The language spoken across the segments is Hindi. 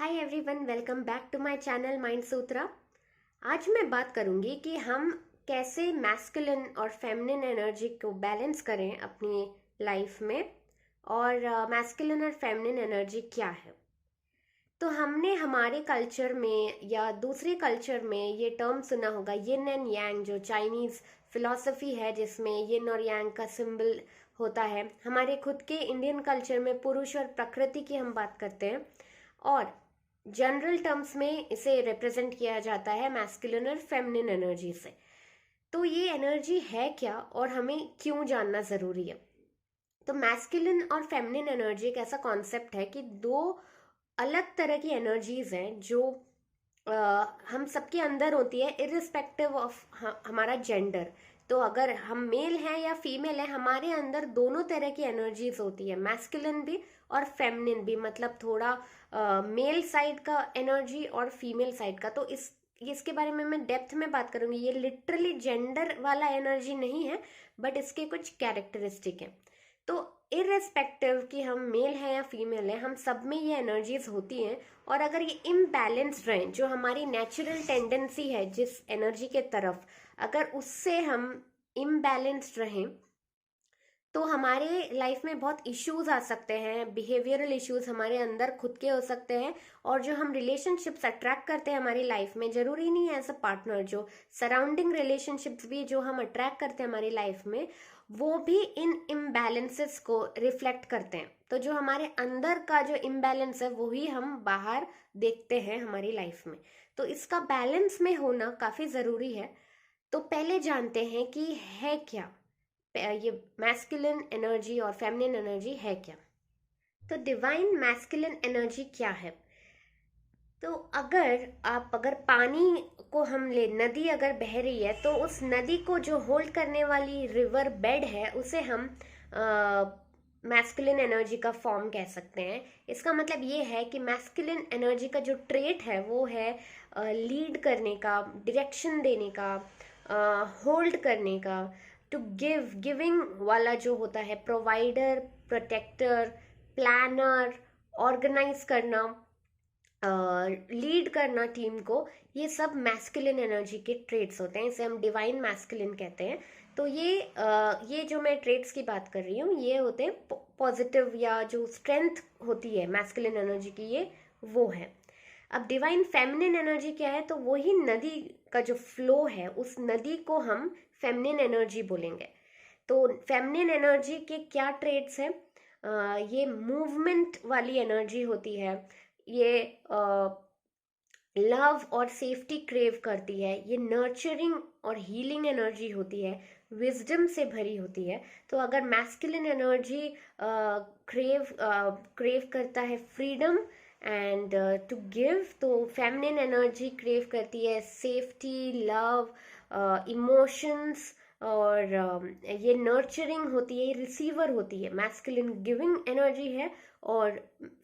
Hi everyone, welcome back to my channel mind Sutra. आज मैं बात करूंगी कि हम कैसे मैस्कुलिन और फेमिनिन एनर्जी को बैलेंस करें अपनी लाइफ में, और मैस्कुलिन और फेमिनिन एनर्जी क्या है। तो हमने हमारे कल्चर में या दूसरे कल्चर में ये टर्म सुना होगा, यिन एंड यांग, जो चाइनीज फिलॉसफी है जिसमें यिन और यांग का सिंबल होता है। हमारे खुद के इंडियन कल्चर में पुरुष और प्रकृति की हम बात करते हैं, और जनरल टर्म्स में इसे रिप्रेजेंट किया जाता है मैस्कुलिन और फेमिनिन एनर्जी से। तो ये एनर्जी है क्या और हमें क्यों जानना ज़रूरी है। तो मैस्कुलिन और फेमिनिन एनर्जी एक ऐसा कॉन्सेप्ट है कि दो अलग तरह की एनर्जीज हैं जो हम सबके अंदर होती है, इरिस्पेक्टिव ऑफ हमारा जेंडर। तो अगर हम मेल हैं या फीमेल हैं, हमारे अंदर दोनों तरह की एनर्जीज होती है, मैस्कुलिन भी और फेमिनिन भी, मतलब थोड़ा मेल साइड का एनर्जी और फीमेल साइड का। तो इसके बारे में मैं डेप्थ में बात करूंगी। ये लिटरली जेंडर वाला एनर्जी नहीं है, बट इसके कुछ कैरेक्टरिस्टिक हैं। तो इररेस्पेक्टिव कि हम मेल हैं या फीमेल हैं, हम सब में ये एनर्जीज होती हैं। और अगर ये इम्बैलेंस्ड रहें, जो हमारी नेचुरल टेंडेंसी है जिस एनर्जी के तरफ, अगर उससे हम इम्बैलेंस्ड रहें तो हमारे लाइफ में बहुत इश्यूज आ सकते हैं। बिहेवियरल इश्यूज हमारे अंदर खुद के हो सकते हैं, और जो हम रिलेशनशिप्स अट्रैक्ट करते हैं हमारी लाइफ में, जरूरी नहीं है एज अ पार्टनर, जो सराउंडिंग रिलेशनशिप्स भी जो हम अट्रैक्ट करते हैं हमारी लाइफ में, वो भी इन इम्बैलेंसेस को रिफ्लेक्ट करते हैं। तो जो हमारे अंदर का जो इम्बैलेंस है वही हम बाहर देखते हैं हमारी लाइफ में। तो इसका बैलेंस में होना काफ़ी ज़रूरी है। तो पहले जानते हैं कि है क्या ये मैस्कुलिन एनर्जी और फेमिनिन एनर्जी है क्या। तो डिवाइन मैस्कुलिन एनर्जी क्या है। तो अगर पानी को हम ले, नदी अगर बह रही है तो उस नदी को जो होल्ड करने वाली रिवर बेड है उसे हम मैस्कुलिन एनर्जी का फॉर्म कह सकते हैं। इसका मतलब ये है कि मैस्कुलिन एनर्जी का जो ट्रेट है वो है लीड करने का, डायरेक्शन देने का, होल्ड करने का, टू गिविंग वाला जो होता है, प्रोवाइडर, प्रोटेक्टर, प्लानर, ऑर्गेनाइज करना, लीड करना टीम को, ये सब मैस्कुलिन एनर्जी के ट्रेट्स होते हैं। इसे हम डिवाइन मैस्कुलिन कहते हैं। तो ये जो मैं ट्रेट्स की बात कर रही हूँ, ये होते हैं पॉजिटिव, या जो स्ट्रेंथ होती है मैस्कुलिन एनर्जी की, ये वो है। अब डिवाइन फेमिनिन एनर्जी क्या है, तो वही नदी का जो फ्लो है, उस नदी को हम फेमिनिन एनर्जी बोलेंगे। तो फेमिनिन एनर्जी के क्या ट्रेट्स हैं, ये मूवमेंट वाली एनर्जी होती है, ये लव और सेफ्टी क्रेव करती है, ये नर्चरिंग और हीलिंग एनर्जी होती है, विजडम से भरी होती है। तो अगर मैस्कुलिन एनर्जी क्रेव करता है फ्रीडम एंड टू गिव, तो फेमिनिन एनर्जी क्रेव करती है सेफ्टी, लव, इमोशंस, और ये नर्चरिंग होती है, ये रिसीवर होती है। मैस्कुलिन गिविंग एनर्जी है और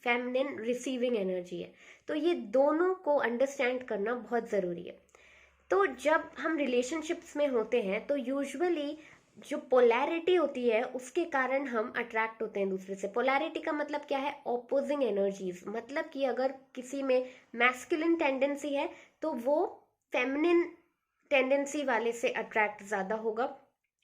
फेमिनिन रिसीविंग एनर्जी है। तो ये दोनों को अंडरस्टैंड करना बहुत ज़रूरी है। तो जब हम रिलेशनशिप्स में होते हैं तो यूजुअली जो पोलैरिटी होती है उसके कारण हम अट्रैक्ट होते हैं दूसरे से। पोलैरिटी का मतलब क्या है, ऑपोजिंग एनर्जीज। मतलब कि अगर किसी में मैस्कुलिन टेंडेंसी है तो वो फेमिनिन टेंडेंसी वाले से अट्रैक्ट ज़्यादा होगा,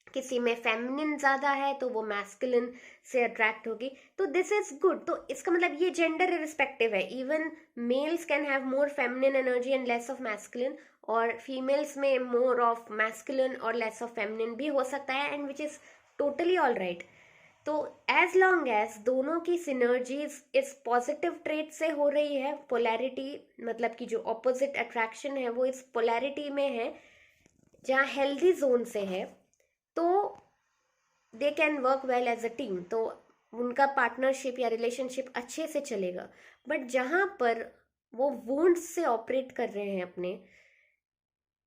किसी में फेमिनिन ज़्यादा है तो वो मैस्कुलिन से अट्रैक्ट होगी। तो दिस इज गुड। तो इसका मतलब ये जेंडर रिस्पेक्टिव है। Even mails can have more feminine energy and less of masculine, और फीमेल्स में मोर ऑफ मैस्कुलिन और लेस ऑफ फेमिनिन भी हो सकता है, and which is totally all right. तो एज लॉन्ग एज दोनों की सिनर्जीज इस पॉजिटिव ट्रेट से हो रही है, पोलैरिटी मतलब कि जो ऑपोजिट अट्रैक्शन है वो इस पोलैरिटी में है, जहाँ हेल्दी जोन से है, तो they can work well as a team. तो उनका पार्टनरशिप या रिलेशनशिप अच्छे से चलेगा। बट जहाँ पर वो वुंड्स से ऑपरेट कर रहे हैं अपने,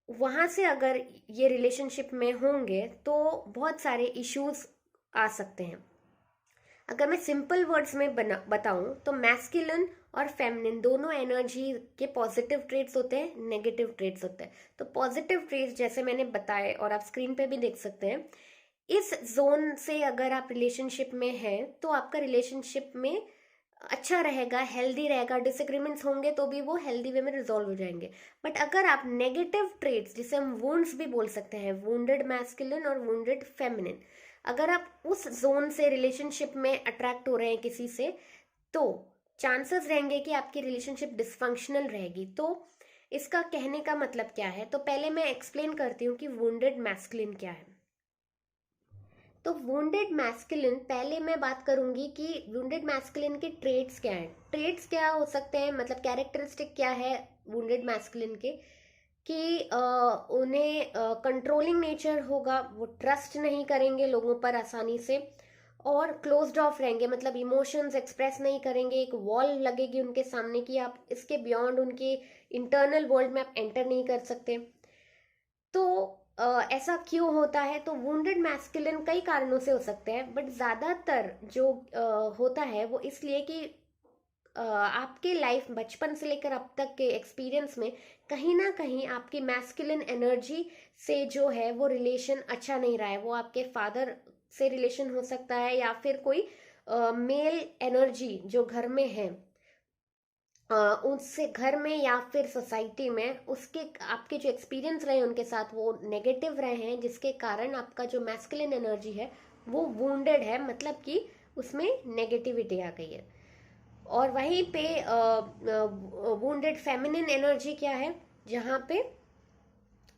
वहाँ से अगर ये रिलेशनशिप में होंगे तो बहुत सारे इश्यूज आ सकते हैं। अगर मैं सिंपल वर्ड्स में बताऊं तो मैस्कुलिन और फेमिनिन दोनों एनर्जी के पॉजिटिव ट्रेट्स होते हैं, नेगेटिव ट्रेट्स होते हैं। तो पॉजिटिव ट्रेट्स जैसे मैंने बताए, और आप स्क्रीन पे भी देख सकते हैं, इस जोन से अगर आप रिलेशनशिप में हैं तो आपका रिलेशनशिप में अच्छा रहेगा, हेल्दी रहेगा, डिसएग्रीमेंट्स होंगे तो भी वो हेल्दी वे में रिजॉल्व हो जाएंगे। बट अगर आप नेगेटिव ट्रेट्स, जिसे हम वुंड्स भी बोल सकते हैं, वुंडेड मैस्कुलिन और वुंडेड फेमिनिन, अगर आप उस जोन से रिलेशनशिप में अट्रैक्ट हो रहे हैं किसी से, तो चांसेस रहेंगे कि आपकी रिलेशनशिप डिसफंक्शनल रहेगी। तो इसका कहने का मतलब क्या है, तो पहले मैं एक्सप्लेन करती हूँ कि वुंडेड मैस्कुलिन क्या है। तो वुंडेड मैस्कुलिन, पहले मैं बात करूंगी कि वुंडेड मैस्कुलिन के ट्रेट्स क्या हैं। ट्रेट्स क्या हो सकते हैं, मतलब कैरेक्टरिस्टिक क्या है वुंडेड मैस्कुलिन के, कि उन्हें कंट्रोलिंग नेचर होगा, वो ट्रस्ट नहीं करेंगे लोगों पर आसानी से, और क्लोज्ड ऑफ रहेंगे, मतलब इमोशंस एक्सप्रेस नहीं करेंगे, एक वॉल लगेगी उनके सामने कि आप इसके बियॉन्ड उनके इंटरनल वर्ल्ड में आप एंटर नहीं कर सकते। तो ऐसा क्यों होता है, तो वुंडेड मैस्कुलिन कई कारणों से हो सकते हैं, बट ज़्यादातर जो होता है वो इसलिए कि आपके लाइफ बचपन से लेकर अब तक के एक्सपीरियंस में कहीं ना कहीं आपकी मैस्कुलिन एनर्जी से जो है वो रिलेशन अच्छा नहीं रहा है। वो आपके फादर से रिलेशन हो सकता है, या फिर कोई मेल एनर्जी जो घर में है, उससे घर में या फिर सोसाइटी में उसके आपके जो एक्सपीरियंस रहे उनके साथ वो नेगेटिव रहे हैं, जिसके कारण आपका जो मैस्कुलिन एनर्जी है वो वुंडेड है, मतलब कि उसमें नेगेटिविटी आ गई है। और वहीं पे वुंडेड फेमिनिन एनर्जी क्या है, जहाँ पे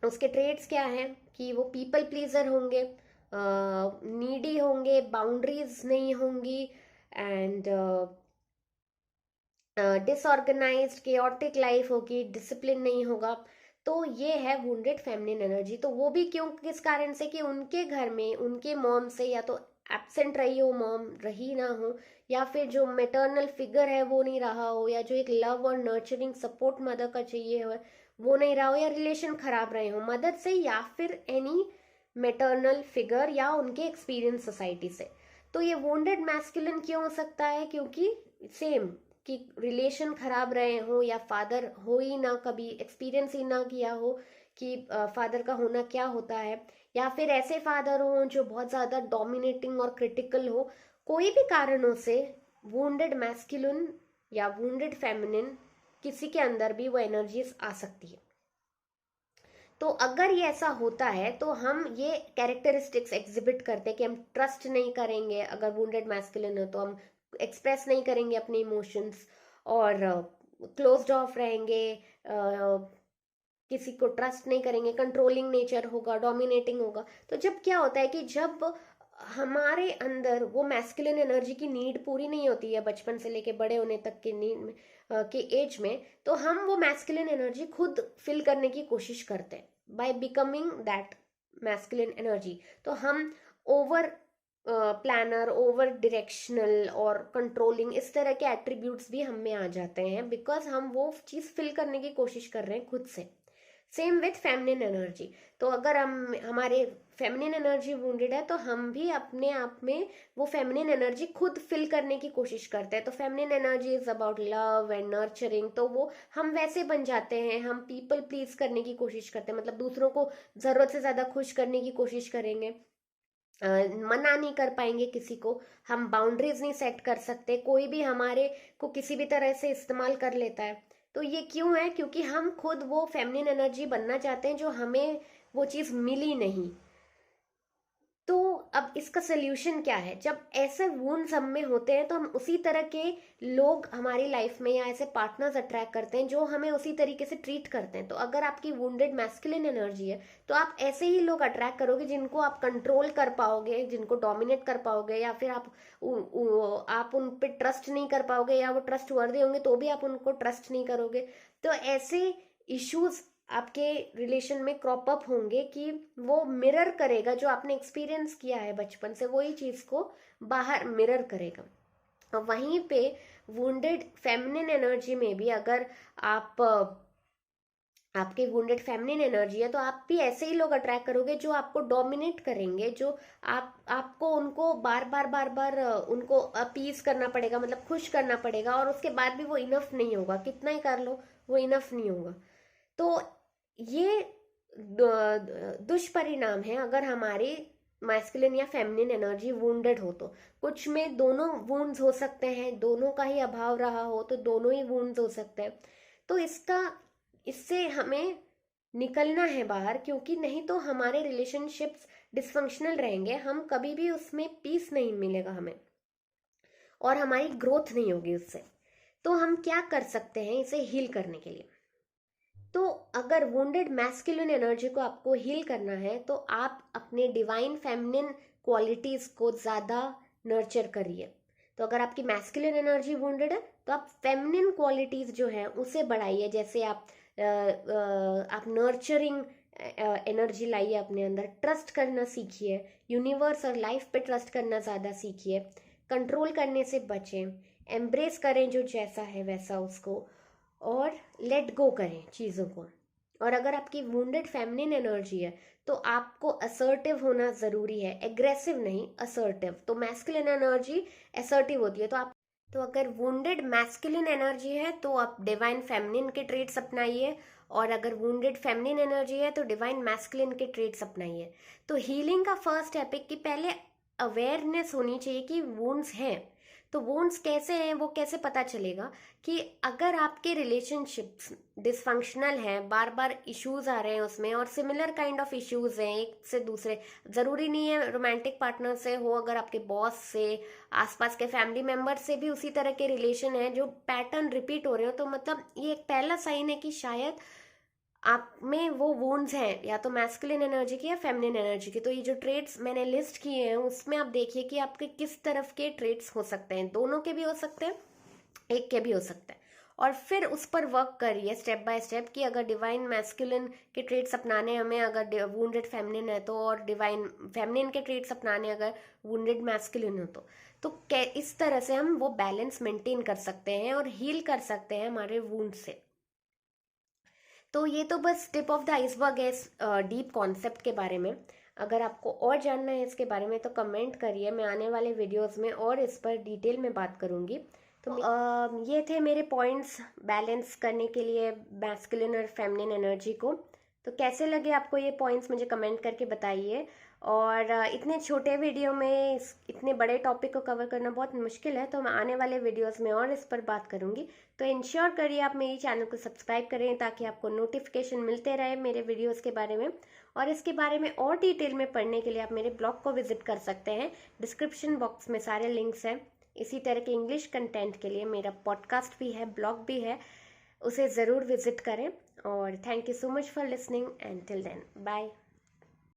उसके ट्रेड्स क्या हैं कि वो पीपल प्लीजर होंगे, नीडी होंगे, बाउंड्रीज नहीं होंगी, एंड डिसऑर्गेनाइज्ड केओटिक लाइफ होगी, डिसिप्लिन नहीं होगा। तो ये है वुंडेड फेमिनिन एनर्जी। तो वो भी क्यों, किस कारण से, कि उनके घर में उनके मॉम से या तो एब्सेंट रही हो, मॉम रही ना हो, या फिर जो मेटर्नल फिगर है वो नहीं रहा हो, या जो एक लव और नर्चरिंग सपोर्ट मदर का चाहिए हो वो नहीं रहा हो, या रिलेशन खराब रहे हो मदर से या फिर एनी मेटर्नल फिगर या उनके एक्सपीरियंस सोसाइटी से। तो ये वुंडेड मैस्कुलिन क्यों हो सकता है, क्योंकि सेम कि रिलेशन खराब रहे हो, या फादर हो ही ना, कभी एक्सपीरियंस ही ना किया हो कि फादर का होना क्या होता है, या फिर ऐसे फादर हो जो बहुत ज़्यादा डोमिनेटिंग और क्रिटिकल हो। कोई भी कारणों से वुंडेड मैस्कुलिन या वुंडेड फेमिनिन किसी के अंदर भी वो एनर्जीज आ सकती है। तो अगर ये ऐसा होता है तो हम ये कैरेक्टरिस्टिक्स एग्जिबिट करते हैं कि हम ट्रस्ट नहीं करेंगे, अगर वुंडेड मैस्कुलिन है तो हम एक्सप्रेस नहीं करेंगे अपने इमोशंस, और क्लोज्ड ऑफ रहेंगे, किसी को ट्रस्ट नहीं करेंगे, कंट्रोलिंग नेचर होगा, डोमिनेटिंग होगा। तो जब क्या होता है कि जब हमारे अंदर वो मैस्कुलिन एनर्जी की नीड पूरी नहीं होती है बचपन से लेके बड़े होने तक के नीड में, के एज में, तो हम वो मैस्कुलिन एनर्जी खुद फिल करने की कोशिश करते हैं by becoming that masculine energy. तो हम ओवर प्लानर, ओवर डायरेक्शनल और कंट्रोलिंग, इस तरह के एट्रीब्यूट्स भी हम में आ जाते हैं, बिकॉज हम वो चीज़ फिल करने की कोशिश कर रहे हैं खुद से। Same with feminine energy. तो अगर हम हमारे फेमिनिन एनर्जी वुंडेड है तो हम भी अपने आप में वो फेमिनिन एनर्जी खुद फिल करने की कोशिश करते हैं। तो feminine energy is about love and nurturing, तो वो हम वैसे बन जाते हैं, हम पीपल प्लीज करने की कोशिश करते हैं, मतलब दूसरों को जरूरत से ज्यादा खुश करने की कोशिश करेंगे, मना नहीं कर पाएंगे किसी को, हम बाउंड्रीज नहीं सेट कर सकते, कोई भी हमारे को किसी भी तरह से इस्तेमाल कर लेता है। तो ये क्यों है, क्योंकि हम खुद वो फेमिनिन एनर्जी बनना चाहते हैं जो हमें वो चीज़ मिली नहीं। तो अब इसका सोल्यूशन क्या है, जब ऐसे वुंड्स हम में होते हैं तो हम उसी तरह के लोग हमारी लाइफ में या ऐसे पार्टनर्स अट्रैक्ट करते हैं जो हमें उसी तरीके से ट्रीट करते हैं। तो अगर आपकी वुंडेड मैस्कुलिन एनर्जी है तो आप ऐसे ही लोग अट्रैक्ट करोगे जिनको आप कंट्रोल कर पाओगे, जिनको डोमिनेट कर पाओगे, या फिर आप उन पे ट्रस्ट नहीं कर पाओगे, या वो ट्रस्ट वर्दी होंगे तो भी आप उनको ट्रस्ट नहीं करोगे। तो ऐसे इश्यूज आपके रिलेशन में क्रॉप अप होंगे कि वो मिरर करेगा जो आपने एक्सपीरियंस किया है बचपन से, वही चीज को बाहर मिरर करेगा। और वहीं पे वुंडेड फेमिनिन एनर्जी में भी अगर आप आपके वुंडेड फेमिनिन एनर्जी है तो आप भी ऐसे ही लोग अट्रैक्ट करोगे जो आपको डोमिनेट करेंगे, जो आपको उनको बार बार बार बार उनको अपीज करना पड़ेगा, मतलब खुश करना पड़ेगा, और उसके बाद भी वो इनफ नहीं होगा, कितना ही कर लो वो इनफ नहीं होगा। तो ये दुष्परिणाम है अगर हमारी मैस्कुलिन या फेमिनिन एनर्जी वुंडेड हो, तो कुछ में दोनों वुंड्स हो सकते हैं, दोनों का ही अभाव रहा हो तो दोनों ही वुंड्स हो सकते हैं। तो इससे हमें निकलना है बाहर, क्योंकि नहीं तो हमारे रिलेशनशिप्स डिसफंक्शनल रहेंगे, हम कभी भी उसमें पीस नहीं मिलेगा हमें, और हमारी ग्रोथ नहीं होगी उससे। तो हम क्या कर सकते हैं इसे हील करने के लिए? तो अगर वुंडेड मैस्कुलिन एनर्जी को आपको हील करना है तो आप अपने डिवाइन फेमिनिन क्वालिटीज को ज़्यादा नर्चर करिए। तो अगर आपकी मैस्कुलिन एनर्जी वुंडेड है तो आप फेमिनिन क्वालिटीज जो है उसे बढ़ाइए, जैसे आप नर्चरिंग एनर्जी लाइए अपने अंदर, ट्रस्ट करना सीखिए, यूनिवर्स और लाइफ पे ट्रस्ट करना ज़्यादा सीखिए, कंट्रोल करने से बचें, एम्ब्रेस करें जो जैसा है वैसा उसको, और लेट गो करें चीज़ों को। और अगर आपकी वुंडेड फेमिनिन एनर्जी है तो आपको असर्टिव होना ज़रूरी है, एग्रेसिव नहीं, असर्टिव। तो मैस्कुलिन एनर्जी असर्टिव होती है, तो अगर वुंडेड मैस्कुलिन एनर्जी है तो आप डिवाइन फेमिनिन के ट्रेट्स अपनाइए, और अगर वुंडेड फेमिनिन एनर्जी है तो डिवाइन मैस्कुलिन के ट्रेट्स अपनाइए। तो हीलिंग का फर्स्ट स्टेप है कि पहले अवेयरनेस होनी चाहिए कि वुंड्स हैं। तो वुंड्स कैसे हैं, वो कैसे पता चलेगा? कि अगर आपके रिलेशनशिप्स डिसफंक्शनल हैं, बार बार इश्यूज आ रहे हैं उसमें, और सिमिलर काइंड ऑफ इश्यूज हैं एक से दूसरे, ज़रूरी नहीं है रोमांटिक पार्टनर से हो, अगर आपके बॉस से, आसपास के फैमिली मेम्बर से भी उसी तरह के रिलेशन है जो पैटर्न रिपीट हो रहे हो, तो मतलब ये एक पहला साइन है कि शायद आप में वो वुंड्स हैं, या तो मैस्कुलिन एनर्जी की या फेमिनिन एनर्जी की। तो ये जो ट्रेट्स मैंने लिस्ट किए हैं उसमें आप देखिए कि आपके किस तरफ के ट्रेट्स हो सकते हैं, दोनों के भी हो सकते हैं, एक के भी हो सकता है। और फिर उस पर वर्क करिए स्टेप बाय स्टेप कि अगर डिवाइन मैस्कुलिन के ट्रेट्स अपनाने हमें, अगर वुंडेड फेमिनिन है तो, और डिवाइन फेमिनिन के ट्रेट्स अपनाने अगर वुंडेड मैस्कुलिन हो तो इस तरह से हम वो बैलेंस मेंटेन कर सकते हैं और हील कर सकते हैं हमारे वुंड से। तो ये तो बस टिप ऑफ द आइसबर्ग है इस डीप कॉन्सेप्ट के बारे में। अगर आपको और जानना है इसके बारे में तो कमेंट करिए, मैं आने वाले वीडियोस में और इस पर डिटेल में बात करूँगी। तो ये थे मेरे पॉइंट्स बैलेंस करने के लिए मैस्कुलिन और फेमिनिन एनर्जी को। तो कैसे लगे आपको ये पॉइंट्स, मुझे कमेंट करके बताइए। और इतने छोटे वीडियो में इतने बड़े टॉपिक को कवर करना बहुत मुश्किल है, तो मैं आने वाले वीडियोस में और इस पर बात करूँगी। तो इंश्योर करिए आप मेरी चैनल को सब्सक्राइब करें ताकि आपको नोटिफिकेशन मिलते रहे मेरे वीडियोस के बारे में। और इसके बारे में और डिटेल में पढ़ने के लिए आप मेरे ब्लॉग को विजिट कर सकते हैं, डिस्क्रिप्शन बॉक्स में सारे लिंक्स हैं। इसी तरह के इंग्लिश कंटेंट के लिए मेरा पॉडकास्ट भी है, ब्लॉग भी है, उसे ज़रूर विजिट करें। और thank you so much for listening and till then bye.